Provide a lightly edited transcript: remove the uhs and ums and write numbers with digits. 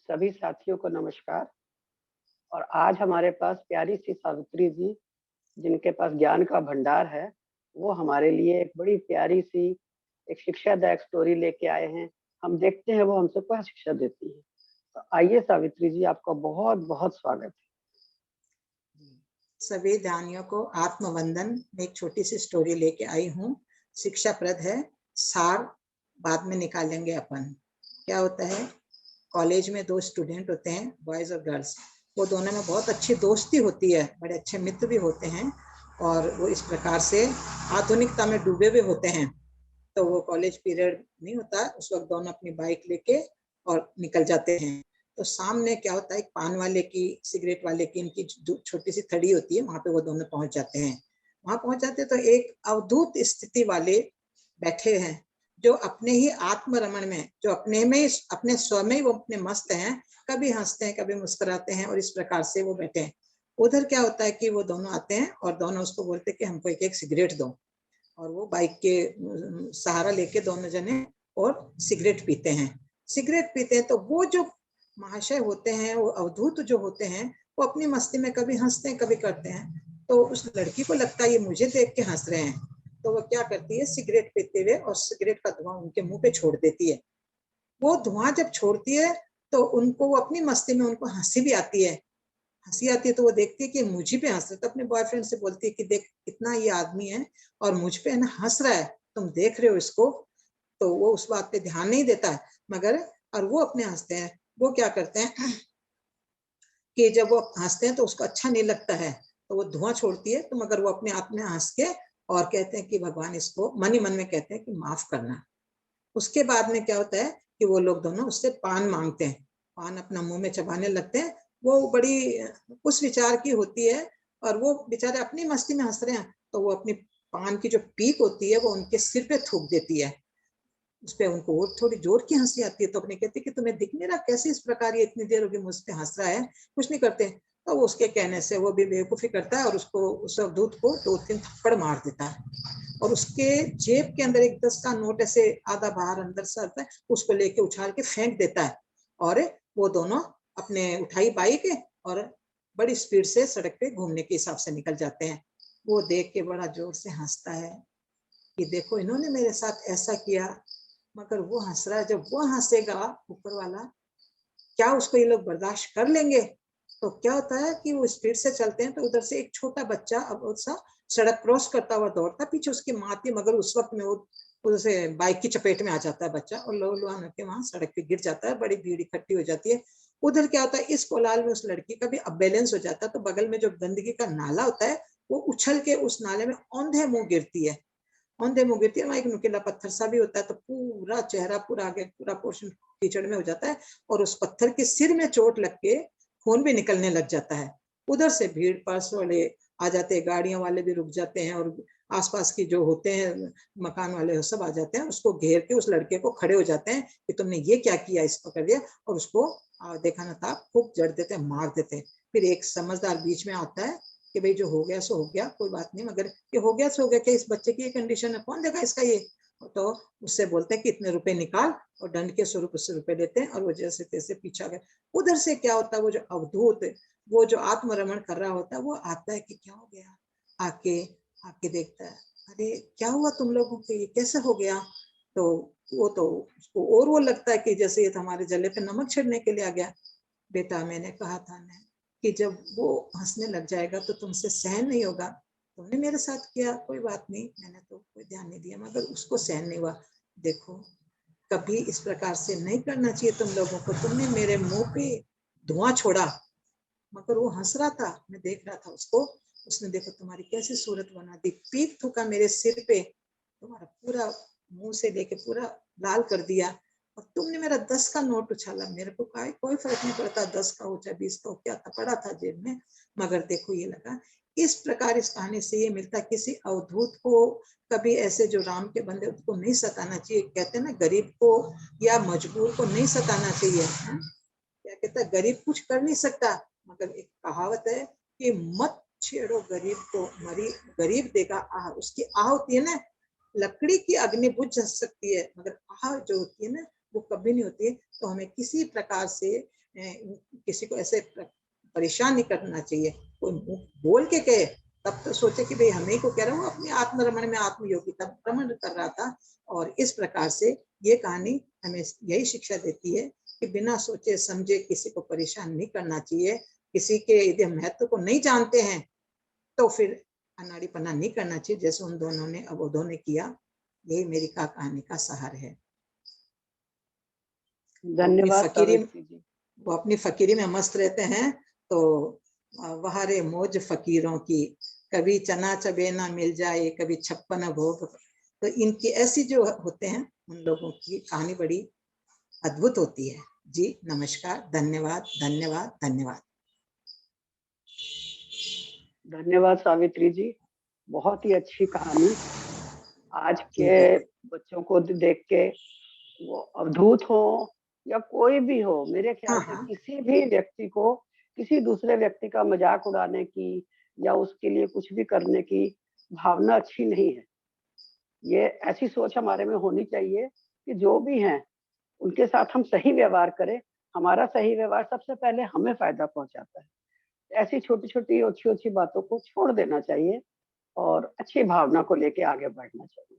सभी साथियों को नमस्कार। और आज हमारे पास प्यारी सी सावित्री जी, जिनके पास ज्ञान का भंडार है, वो हमारे लिए एक बड़ी प्यारी सी एक शिक्षादायक स्टोरी लेके आए हैं। हम देखते हैं वो हमसे क्या शिक्षा देती है। तो आइए सावित्री जी, आपका बहुत-बहुत स्वागत है। सभी ध्यानियों को आत्मवंदन। मैं एक छोटी सी स्टोरी लेके आई हूँ, शिक्षाप्रद है। सार बाद में निकालेंगे अपन। क्या होता है, कॉलेज में दो स्टूडेंट होते हैं, बॉयज और गर्ल्स। वो दोनों में बहुत अच्छी दोस्ती होती है, बड़े अच्छे मित्र भी होते हैं, और वो इस प्रकार से आधुनिकता में डूबे हुए होते हैं। तो वो कॉलेज पीरियड नहीं होता, उस वक्त दोनों अपनी बाइक लेके और निकल जाते हैं। तो सामने क्या होता है, एक पान वाले की, सिगरेट वाले की, इनकी छोटी सी थड़ी होती है, वहां पे वो दोनों पहुंच जाते हैं। वहां पहुंच जाते तो एक अवधूत स्थिति वाले बैठे हैं, जो अपने ही आत्मरमण में, जो अपने में, अपने स्व में वो अपने मस्त हैं। कभी हंसते हैं, कभी मुस्कुराते हैं, और इस प्रकार से वो बैठे हैं। उधर क्या होता है कि वो दोनों आते हैं और दोनों उसको बोलते हैं कि हमको एक एक सिगरेट दो। और वो बाइक के सहारा लेके दोनों जने और सिगरेट पीते हैं। सिगरेट पीते हैं तो वो जो महाशय होते हैं, वो अवधूत जो होते हैं, वो अपनी मस्ती में कभी हंसते हैं, कभी करते हैं। तो उस लड़की को लगता है ये मुझे देख के हंस रहे हैं। तो वो क्या करती है, सिगरेट पीते हुए और सिगरेट का धुआं उनके मुंह पे छोड़ देती है। वो धुआं जब छोड़ती है तो उनको, वो अपनी मस्ती में, उनको हंसी भी आती है। हंसी आती है तो वो देखती है कि मुझे पे हंस रहा है, तो अपने बॉयफ्रेंड से बोलती है कि देख कितना ये आदमी है और मुझ पे ना हंस रहा है, तुम देख रहे हो इसको। तो वो उस बात पे ध्यान नहीं देता है, मगर और वो अपने हंसते हैं। वो क्या करते हैं कि जब वो हंसते हैं तो उसको अच्छा नहीं लगता है, तो वो धुआं छोड़ती है, तो मगर वो अपने आप में हंस के और कहते हैं कि भगवान, इसको मन ही मन में कहते हैं कि माफ करना। उसके बाद में क्या होता है कि वो लोग दोनों उससे पान मांगते हैं। पान अपना मुंह में चबाने लगते हैं। वो बड़ी उस विचार की होती है, और वो बेचारे अपनी मस्ती में हंस रहे हैं, तो वो अपनी पान की जो पीक होती है वो उनके सिर पे थूक देती है। उस पर उनको और थोड़ी जोर की हंसी आती है, तो अपने कहते कि तुम्हें दिख नहीं रहा कैसे इस प्रकार ये इतनी देर होगी मुझ पे हंस रहा है, कुछ नहीं करते। तो वो उसके कहने से वो भी बेवकूफी करता है और उसको, उस अवधूत को 2-3 थप्पड़ मार देता है। और उसके जेब के अंदर एक 10 का नोट ऐसे आधा बाहर अंदर से आता है, उसको लेके उछाल के फेंक देता है। और वो दोनों अपने उठाई बाइक और बड़ी स्पीड से सड़क पे घूमने के हिसाब से निकल जाते हैं। वो देख के बड़ा जोर से हंसता है कि देखो इन्होंने मेरे साथ ऐसा किया। मगर वो हंस रहा है, जब वो हंसेगा ऊपर वाला, क्या उसको ये लोग बर्दाश्त कर लेंगे? तो क्या होता है कि वो स्पीड से चलते हैं, तो उधर से एक छोटा बच्चा अब सा सड़क क्रॉस करता हुआ दौड़ता, पीछे उसकी माँ थी, मगर उस वक्त में वो उसे बाइक की चपेट में आ जाता है बच्चा, और लो लुहान के वहां सड़क पे गिर जाता है। बड़ी भीड़ इकट्ठी हो जाती है। उधर क्या होता है, इस कोलाहल में उस लड़की का भी अब बैलेंस हो जाता है, तो बगल में जो गंदगी का नाला होता है, वो उछल के उस नाले में औंधे मुंह गिरती है। औंधे मुंह गिरती है, वहां एक नुकीला पत्थर सा भी होता है, तो पूरा चेहरा, पूरा आगे पूरा पोर्शन कीचड़ में हो जाता है, और उस पत्थर के सिर में चोट लग के खून भी निकलने लग जाता है। उधर से भीड़ पास वाले आ जाते हैं, गाड़ियों वाले भी रुक जाते हैं, और आसपास की जो होते हैं मकान वाले सब आ जाते हैं, उसको घेर के उस लड़के को खड़े हो जाते हैं कि तुमने ये क्या किया, इसको कर दिया, और उसको देखा ना था खूब जड़ देते हैं, मार देते हैं। फिर एक समझदार बीच में आता है कि भाई जो हो गया सो हो गया, कोई बात नहीं, मगर ये हो गया सो हो गया, क्या इस बच्चे की ये कंडीशन है, कौन देगा इसका ये? तो उससे बोलते हैं कि इतने रुपए निकाल, और दंड के स्वरूप उससे रुपए लेते हैं, और वो जैसे तैसे पीछा गया। उधर से क्या होता है, वो जो अवधूत, वो जो आत्मरमण कर रहा होता है, वो आता है कि क्या हो गया, आके आके देखता है, अरे क्या हुआ तुम लोगों को, ये कैसे हो गया? तो वो तो उसको और वो लगता है कि जैसे ये तो हमारे जले पे नमक छिड़ने के लिए आ गया। बेटा मैंने कहा था ना कि जब वो हंसने लग जाएगा तो तुमसे सहन नहीं होगा। तुमने मेरे साथ किया, कोई बात नहीं, मैंने तो कोई ध्यान नहीं दिया, मगर उसको सहन नहीं हुआ। देखो कभी इस प्रकार से नहीं करना चाहिए तुम लोगों को। तुमने मेरे मुंह पे धुआं छोड़ा, मगर वो हंस रहा था, मैं देख रहा था उसको। उसने देखो तुम्हारी कैसी सूरत बना दी, पीक थूका मेरे सिर पे, तुम्हारा पूरा मुंह से लेके पूरा लाल कर दिया, और तुमने मेरा 10 का नोट उछाला। मेरे को कोई फर्क नहीं पड़ता, 10 का हो चाहे 20 का हो, क्या था, पड़ा था जेब में, मगर देखो ये लगा। इस प्रकार इस कहानी से ये मिलता, किसी अवधूत को कभी ऐसे जो राम के बंदे, उसको नहीं सताना चाहिए। कहते हैं ना, गरीब को या मजबूर को नहीं सताना चाहिए। क्या कहता है, गरीब कुछ कर नहीं सकता, मगर एक कहावत है कि मत छेड़ो गरीब को, मरी गरीब देगा आह। उसकी आह होती है ना, लकड़ी की अग्नि बुझ सकती है, मगर आह जो होती है ना, वो कभी नहीं होती है। तो हमें किसी प्रकार से किसी को ऐसे परेशान नहीं करना चाहिए। कोई बोल के कहे तब तो सोचे कि भाई हमें को कह रहा हूँ, अपने आत्मरमण में आत्मयोगी तब रमण कर रहा था। और इस प्रकार से ये कहानी हमें यही शिक्षा देती है कि बिना सोचे समझे किसी को परेशान नहीं करना चाहिए। किसी के यदि महत्व को नहीं जानते हैं तो फिर अनाड़ीपना नहीं करना चाहिए, जैसे उन दोनों ने अबोधों ने किया। यही मेरी कहानी का सार है। धन्यवाद सावित्री जी। वो अपनी फकीरी में मस्त रहते हैं। तो वहारे मौज फकीरों की, कभी चना चबेना मिल जाए, कभी 56 भोग। तो इनकी ऐसी जो होते हैं उन लोगों की कहानी बड़ी अद्भुत होती है। जी नमस्कार, धन्यवाद धन्यवाद धन्यवाद। धन्यवाद सावित्री जी, बहुत ही अच्छी कहानी। आज के बच्चों को देख के वो अवधूत हो या कोई भी हो, मेरे ख्याल से किसी भी व्यक्ति को किसी दूसरे व्यक्ति का मजाक उड़ाने की या उसके लिए कुछ भी करने की भावना अच्छी नहीं है। ये ऐसी सोच हमारे में होनी चाहिए कि जो भी हैं उनके साथ हम सही व्यवहार करें। हमारा सही व्यवहार सबसे पहले हमें फायदा पहुंचाता है। ऐसी छोटी छोटी ओछी ओछी बातों को छोड़ देना चाहिए और अच्छी भावना को लेके आगे बढ़ना चाहिए।